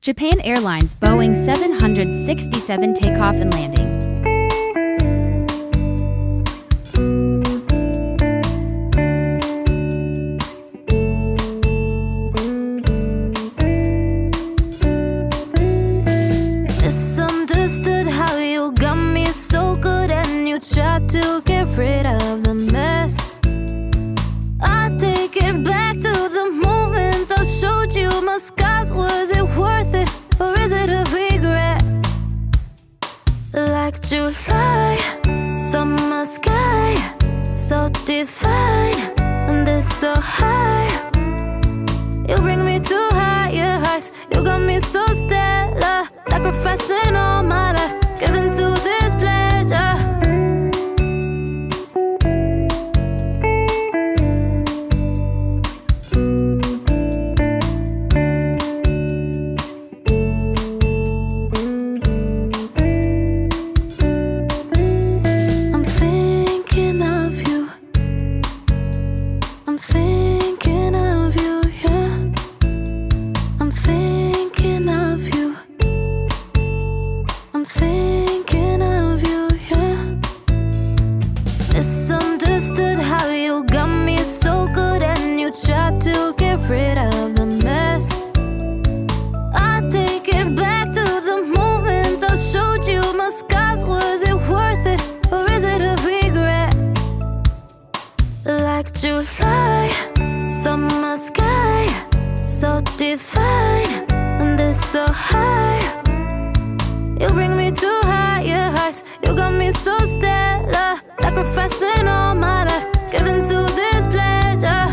Japan Airlines Boeing 767 takeoff and landing. Misunderstood how you got me so good and you tried to get rid of the mess. I take it back to the moment I showed you my scars. Was it worth it or is it a regret? Like July, summer sky, so divine and this so high. You bring me to higher heights. You got me so stellar, sacrificing all my life, giving to this pleasure. I'm thinking of you. I'm thinking of you, yeah. I'm thinking of you. I'm thinking of you, yeah. Misunderstood how you got me so good and you tried to get rid of the mess. I take it back to the moment I showed you my scars. Was it worth it or is it a regret? Like July, summer sky, so divine and this so high. You bring me to higher heights. You got me so stellar, sacrificing all my life, giving to this pleasure.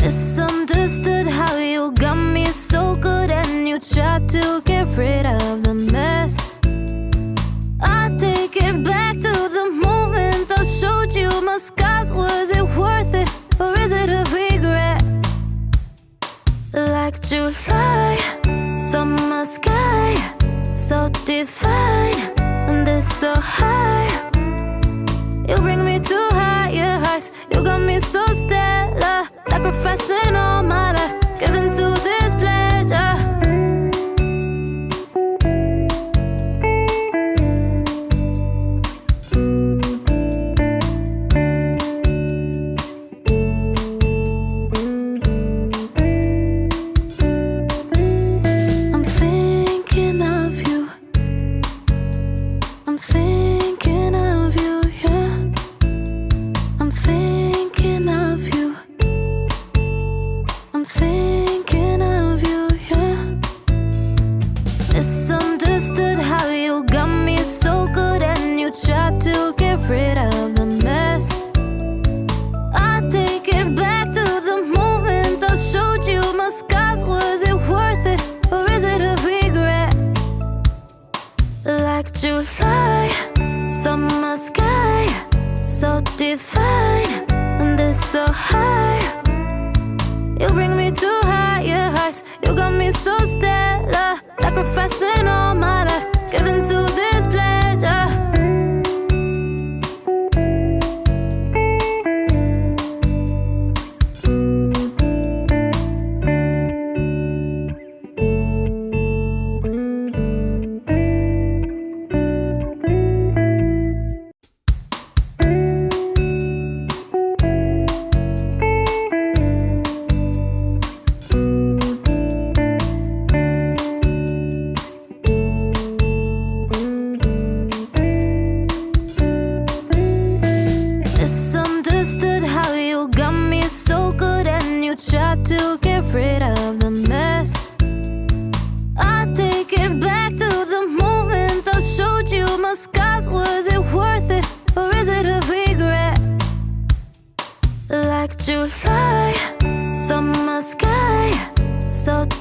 Misunderstood how you got me so good and you tried to get rid of the mess. I take it back to the moment I showed you my scars. Was it worth it or is it a regret? Like July, summer sky, so divine and this so high. You bring me to higher heights. You got me so stellar, sacrificing all my life, giving to this pleasure. I'm thinking of you. I'm thinking of you, yeah. I'm thinking of you. I'm thinking of you, yeah. Misunderstood how you got me so good and you tried to get rid of the mess. I take it back to the moment I showed you my scars. Was it worth it or is it a regret? Like July, summer sky, so divine and this so high. You bring me to higher heights. You got me so stellar, sacrificing all my life, giving to this pleasure.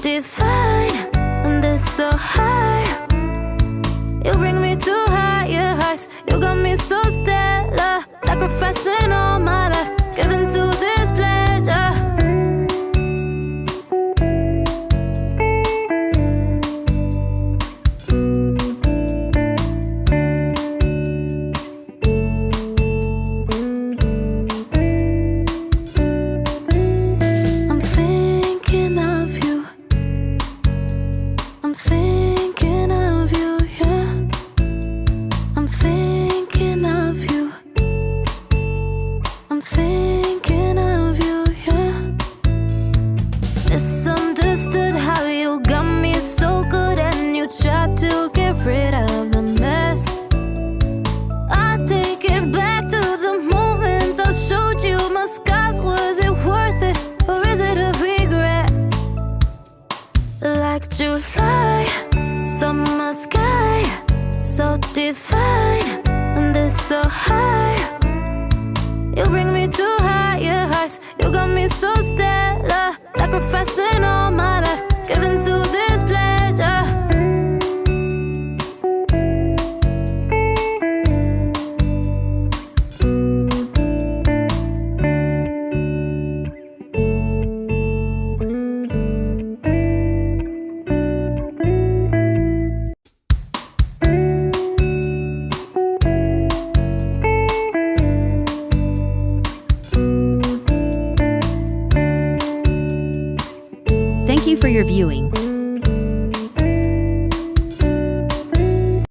divine and this so high. You bring me to higher heights. You got me so stellar, sacrificing all my life, giving to this pleasure. I'm thinking of you. I'm thinking of you, yeah. I'm thinking of you. I'm thinking of you, yeah. Misunderstood how you got me so good and you tried to get rid of the mess. I take it back to the moment I showed you my scars. Was it worth it or is it a regret? Like July, summer sky, so divine and this so high. You bring me to higher heights. You got me so stellar, sacrificing all my life, giving to this pleasure. Thank you for your viewing.